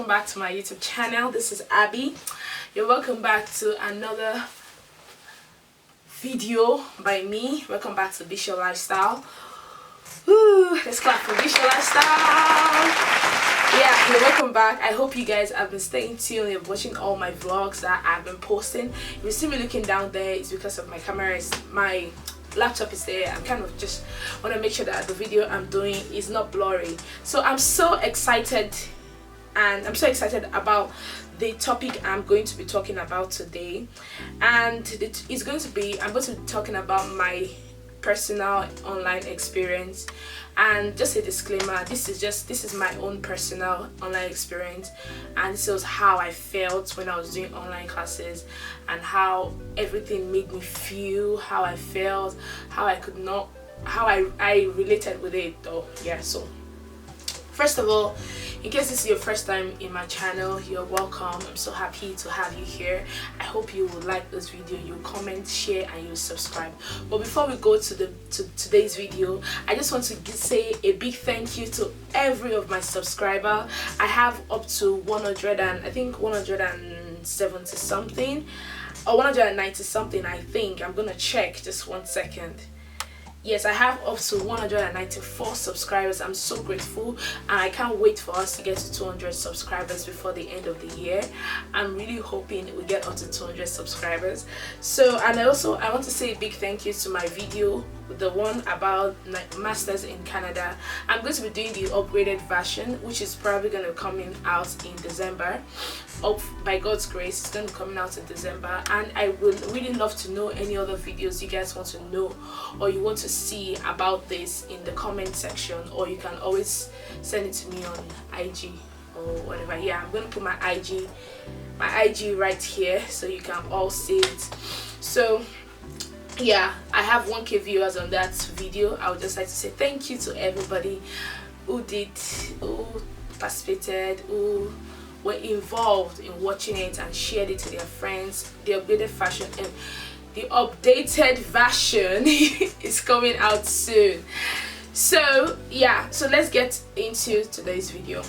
welcome back to my YouTube channel. This is Abby. You're welcome back to another video by me. Welcome back to Visual Lifestyle. Woo, let's clap for Visual Lifestyle. Yeah, you're welcome back. I hope you guys have been staying tuned and watching all my vlogs that I've been posting. If you see me looking down there, it's because of my camera. My laptop is there. I'm kind of just want to make sure that the video I'm doing is not blurry. So I'm so excited, and I'm so excited about the topic I'm going to be talking about today. And it's going to be, I'm going to be talking about my personal online experience. And just a disclaimer, this is my own personal online experience, and this was how I felt when I was doing online classes, and how everything made me feel, how I felt, how I related with it though. Yeah, so first of all, in case this is your first time in my channel, you're welcome. I'm so happy to have you here. I hope you will like this video, you comment, share, and you subscribe. But before we go to today's video, I just want to say a big thank you to every of my subscriber. I have up to 170 something or 190 something. I think I'm gonna check, just 1 second. Yes, I have up to 194 subscribers. I'm so grateful, and I can't wait for us to get to 200 subscribers before the end of the year. I'm really hoping we get up to 200 subscribers. So, and I want to say a big thank you to my video, the one about masters in Canada. I'm going to be doing the upgraded version, which is probably going to come out in December. By God's grace, it's going to be coming out in December, and I would really love to know any other videos you guys want to know or you want to see about this in the comment section, or you can always send it to me on IG or whatever. Yeah, I'm going to put my IG right here so you can all see it. So yeah, I have 1K viewers on that video. I would just like to say thank you to everybody who participated, who were involved in watching it and shared it to their friends. The updated version is coming out soon. So yeah, so let's get into today's video.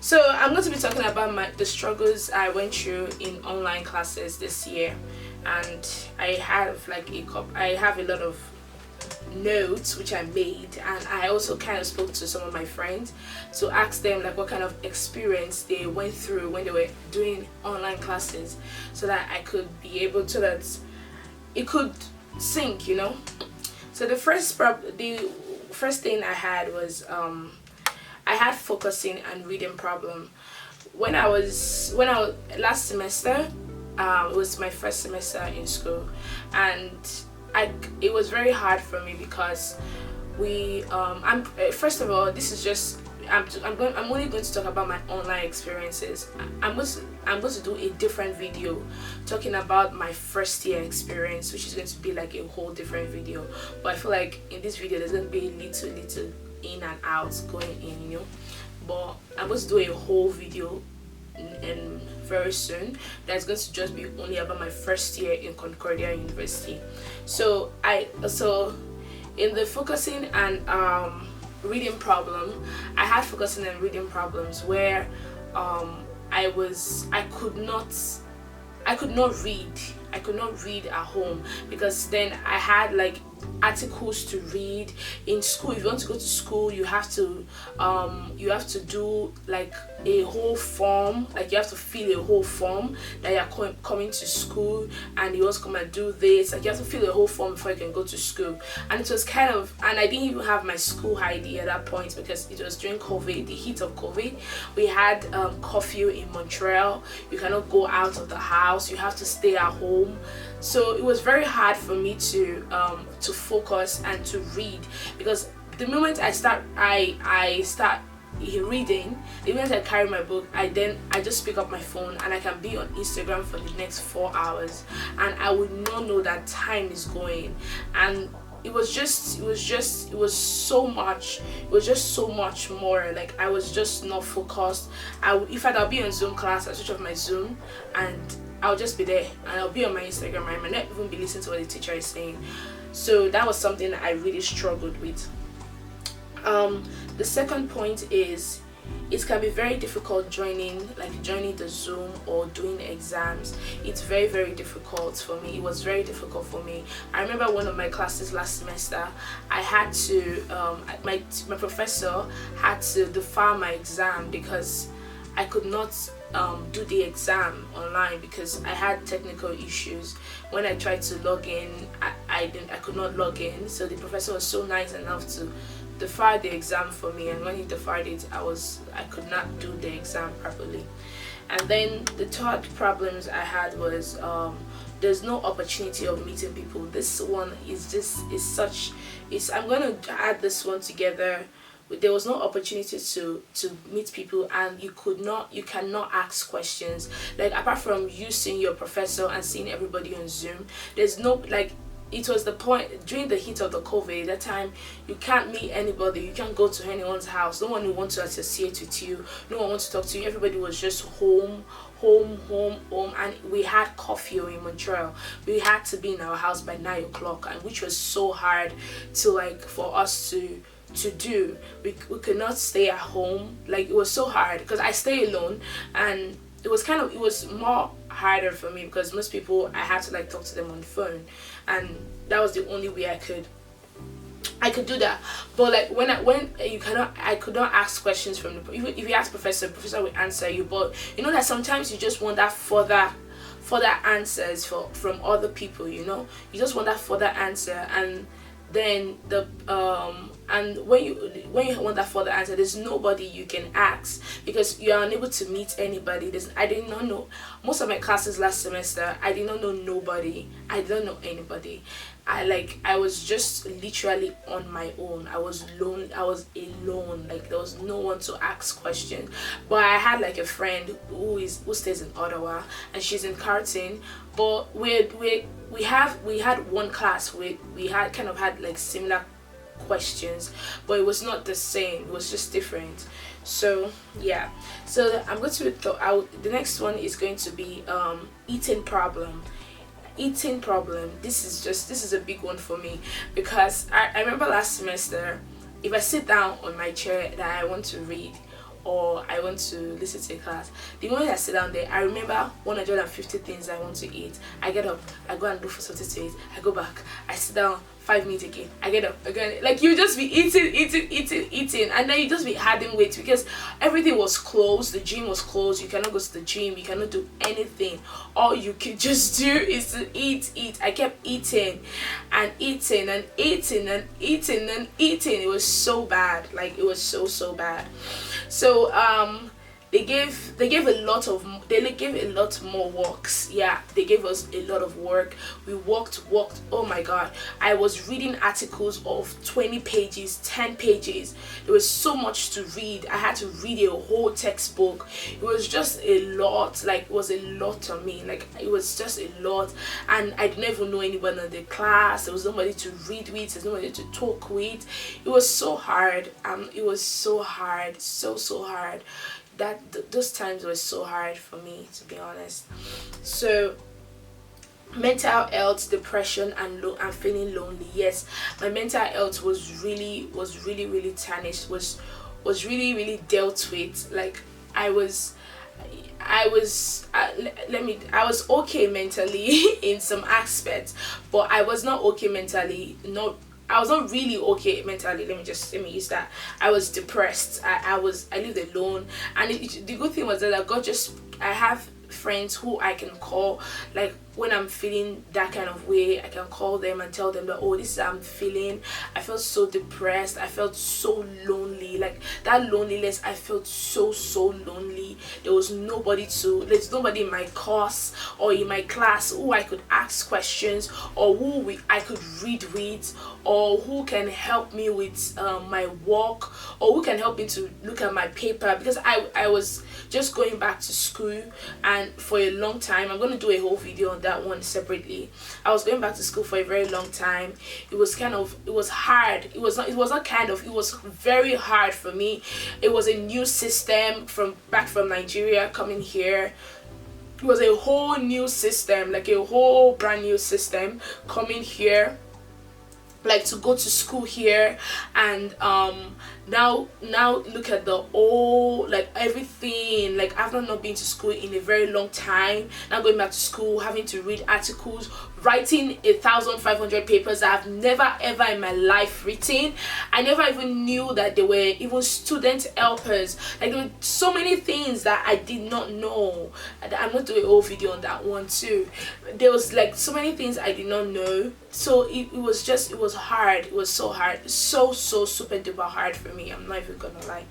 So I'm going to be talking about the struggles I went through in online classes this year, and I have a lot of notes which I made, and I also kind of spoke to some of my friends to ask them like what kind of experience they went through when they were doing online classes, so that I could be able to, that it could sink, you know. So the first thing I had was I had focusing and reading problem. When I was last semester, it was my first semester in school, and it was very hard for me because first of all, this is just I'm only going to talk about my online experiences. I'm going to do a different video talking about my first year experience, which is going to be like a whole different video. But I feel like in this video there's going to be little in and out going in, you know. But I'm going to do a whole video and very soon that's going to just be only about my first year in Concordia University. So in the focusing and reading problem, I had focusing and reading problems where I could not read at home, because then I had like articles to read in school. If you want to go to school, you have to do like a whole form, like you have to fill a whole form that you're coming to school, and you want to come and do this, like you have to fill a whole form before you can go to school. And it was kind of, and I didn't even have my school ID at that point because it was during COVID, the heat of COVID. We had curfew in Montreal. You cannot go out of the house, you have to stay at home. So it was very hard for me to focus and to read, because the moment I start reading, the minute I carry my book, I just pick up my phone and I can be on Instagram for the next 4 hours, and I would not know that time is going. And it was so much more, like I was just not focused. If I'd be on Zoom class, I switch off my Zoom and I'll just be there, and I'll be on my Instagram. I might not even be listening to what the teacher is saying. So that was something that I really struggled with. The second point is it can be very difficult joining the Zoom or doing exams. It's very difficult for me. It was very difficult for me. I remember one of my classes last semester, I had to my professor had to defer my exam because I could not do the exam online because I had technical issues. When I tried to log in, I could not log in. So the professor was so nice enough to defer the exam for me, and when he deferred it, I could not do the exam properly. And then the third problems I had was there's no opportunity of meeting people. This one I'm gonna add this one together. There was no opportunity to meet people, and you cannot ask questions. Like, apart from you seeing your professor and seeing everybody on Zoom, there's no, like, it was the point during the heat of the COVID, that time you can't meet anybody, you can't go to anyone's house, no one will want to associate with you, no one wants to talk to you, everybody was just home, and we had curfew in Montreal. We had to be in our house by 9 o'clock, and which was so hard to, like, for us to do. We could not stay at home. Like, it was so hard because I stay alone, and it was more harder for me because most people I had to, like, talk to them on the phone, and that was the only way I could do that. But like I could not ask questions from the, even if you ask professor will answer you, but you know that sometimes you just want that further answers from other people, you know, you just want that further answer. And then and when you want that further answer, there's nobody you can ask because you are unable to meet anybody. I did not know most of my classes last semester. I did not know nobody. I didn't know anybody. I was just literally on my own. I was alone. Like, there was no one to ask questions. But I had, like, a friend who stays in Ottawa, and she's in Carleton. But we had one class we had kind of had, like, similar questions, but it was not the same. It was just different. So yeah. So I'm going to the next one is going to be eating problem. This is a big one for me because I remember last semester, if I sit down on my chair that I want to read or I want to listen to a class, the moment I sit down there, I remember 150 things I want to eat. I get up, I go and look for something to eat, I go back, I sit down, 5 minutes again, I get up again. Like, you just be eating, and then you just be adding weight because everything was closed. The gym was closed. You cannot go to the gym, you cannot do anything. All you can just do is to eat. I kept eating and eating. It was so bad. Like, it was so bad. So they gave a lot more works. Yeah, they gave us a lot of work. We worked. Oh my god, I was reading articles of 20 pages, 10 pages. There was so much to read. I had to read a whole textbook. It was just a lot. Like, it was a lot to me. Like, it was just a lot, and I didn't even know anyone in the class. There was nobody to read with, there's nobody to talk with. It was so hard. It was so hard, so hard. Those times were so hard for me, to be honest. So mental health, depression, and feeling lonely. Yes, my mental health was really tarnished, was really dealt with. Like, I was okay mentally in some aspects, but I was not okay mentally. I was not really okay mentally. Let me use that. I was depressed. I lived alone, and the good thing was that I have friends who I can call, like, when I'm feeling that kind of way. I can call them and tell them that, oh, this is how I'm feeling. I felt so depressed. I felt so lonely. Like, that loneliness, I felt so lonely. There's nobody in my course or in my class who I could ask questions, or I could read with, or who can help me with my work, or who can help me to look at my paper, because I was just going back to school, and for a long time, I'm going to do a whole video on that one separately. I was going back to school for a very long time. It was hard. It was very hard for me. It was a new system from Nigeria coming here. It was a whole new system, like a whole brand new system coming here. like to go to school here, and now look at the old, like everything, like I've not been to school in a very long time, now going back to school, having to read articles, writing 1,500 papers that I've never ever in my life written. I never even knew that there were even student helpers. Like there were so many things that I did not know. I'm going to do a whole video on that one too. There was like so many things I did not know. So it was hard. It was so hard, so super duper hard for me. I'm not even gonna lie.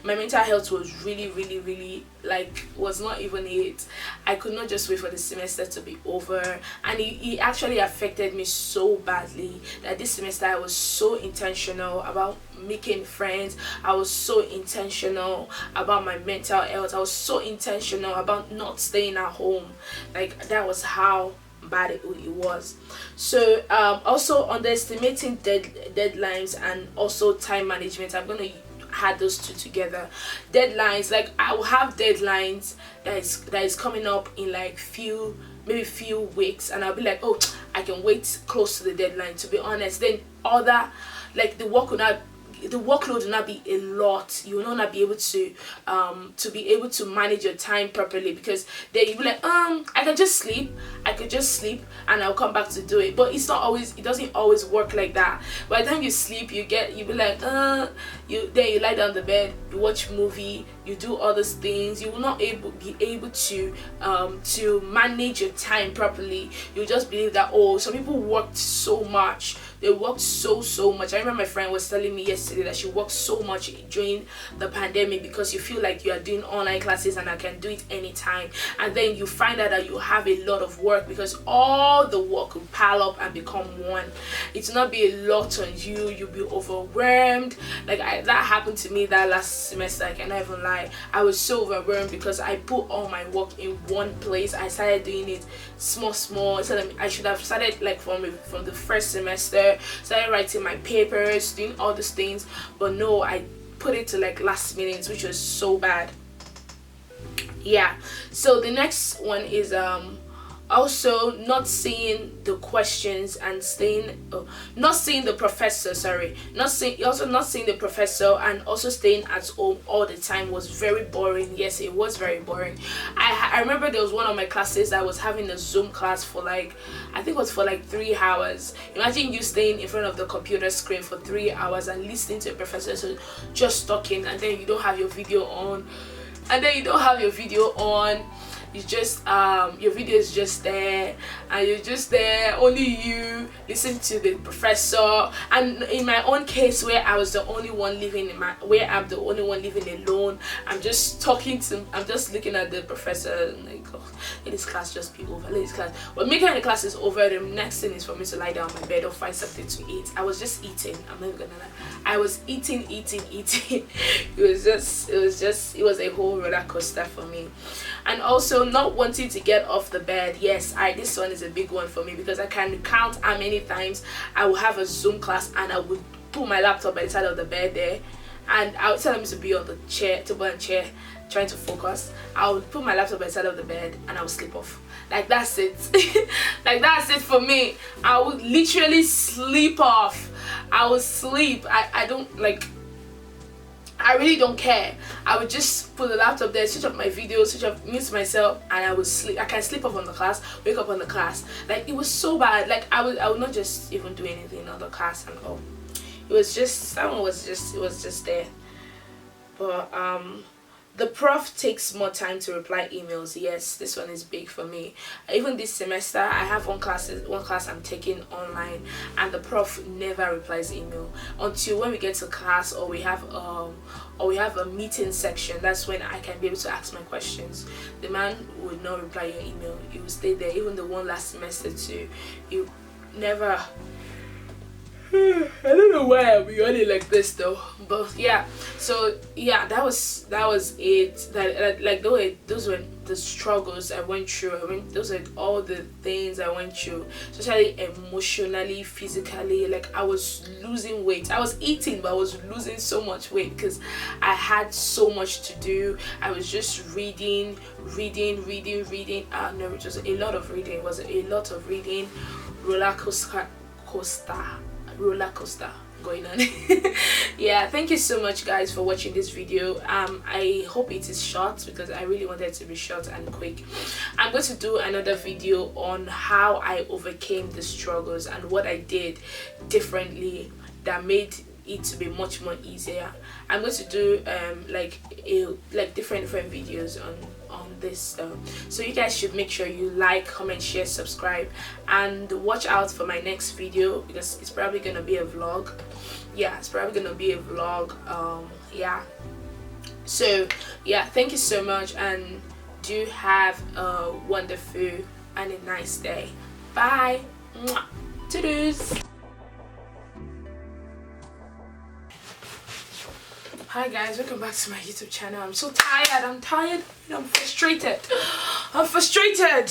My mental health was really like, was not even it. I could not just wait for the semester to be over, and it actually affected me so badly that this semester I was so intentional about making friends. I was so intentional about my mental health. I was so intentional about not staying at home. Like that was how bad it was. So also underestimating deadlines and also time management. I'm gonna add those two together. Deadlines, like I will have deadlines that is coming up in like maybe few weeks, and I'll be like, oh, I can wait close to the deadline, to be honest. Then other, like the workload will not be a lot. You will not be able to manage your time properly, because then you'll be like, I could just sleep and I'll come back to do it. But it doesn't always work like that. By the time you sleep, you'll be like, you lie down the bed, you watch movie, you do other things. You will not be able to manage your time properly. You just believe that, oh, some people worked so much. They worked so much. I remember my friend was telling me yesterday that she worked so much during the pandemic, because you feel like you are doing online classes and I can do it anytime, and then you find out that you have a lot of work, because all the work will pile up and become one. It will not be a lot on you. You'll be overwhelmed. Like that happened to me that last semester. I cannot even lie. I was so overwhelmed because I put all my work in one place. I started doing it small. So I should have started like from the first semester, started writing my papers, doing all these things, but no, I put it to like last minute, which was so bad. Yeah, so the next one is also not seeing the questions and not seeing the professor and also staying at home all the time was very boring. Yes, it was very boring. I remember there was one of my classes that was having a Zoom class for like, I think it was for like 3 hours. Imagine you staying in front of the computer screen for 3 hours and listening to a professor just talking, and then you don't have your video on, you just your video is just there, and you're just there, only you listen to the professor. And in my own case, where I'm the only one living alone, I'm just looking at the professor and like, oh, let this class just be over, but making the class is over, the next thing is for me to lie down on my bed or find something to eat. I was just eating. I'm not even gonna lie, I was eating. It was a whole roller coaster for me. And also not wanting to get off the bed. Yes, this one is a big one for me, because I can count how many times I will have a Zoom class and I would put my laptop by the side of the bed there, and I would tell them to be on the table and chair trying to focus. I would put my laptop by the side of the bed and I would sleep off. Like that's it. Like that's it for me. I would literally sleep off. I would sleep. I don't like, I really don't care. I would just put the laptop there, switch off my video, mute myself, and I would sleep. I can sleep off on the class, wake up on the class. Like it was so bad. Like I would not just even do anything on the class and all. It was just there. But the prof takes more time to reply emails. Yes, this one is big for me. Even this semester, I have one class I'm taking online, and the prof never replies email until when we get to class, or we have a meeting section. That's when I can be able to ask my questions. The man would not reply your email. He will stay there. Even the one last semester too, you never. I don't know why I'm yawning like this though, but yeah. So yeah, that was it. Like those were the struggles I went through. Those are all the things I went through, especially emotionally, physically. Like I was losing weight. I was eating, but I was losing so much weight because I had so much to do. I was just reading. No, it was a lot of reading. Roller coaster. roller coaster going on. Yeah, thank you so much guys for watching this video. I hope it is short because I really wanted it to be short and quick. I'm going to do another video on how I overcame the struggles and what I did differently that made it to be much more easier. I'm going to do like different videos on this stuff, so you guys should make sure you like, comment, share, subscribe, and watch out for my next video because it's probably gonna be a vlog. Yeah, it's probably gonna be a vlog. Yeah, so yeah, thank you so much and do have a wonderful and a nice day. Bye. Mwah. Toodles. Hi guys, welcome back to my YouTube channel. I'm so tired. I'm frustrated. I'm frustrated.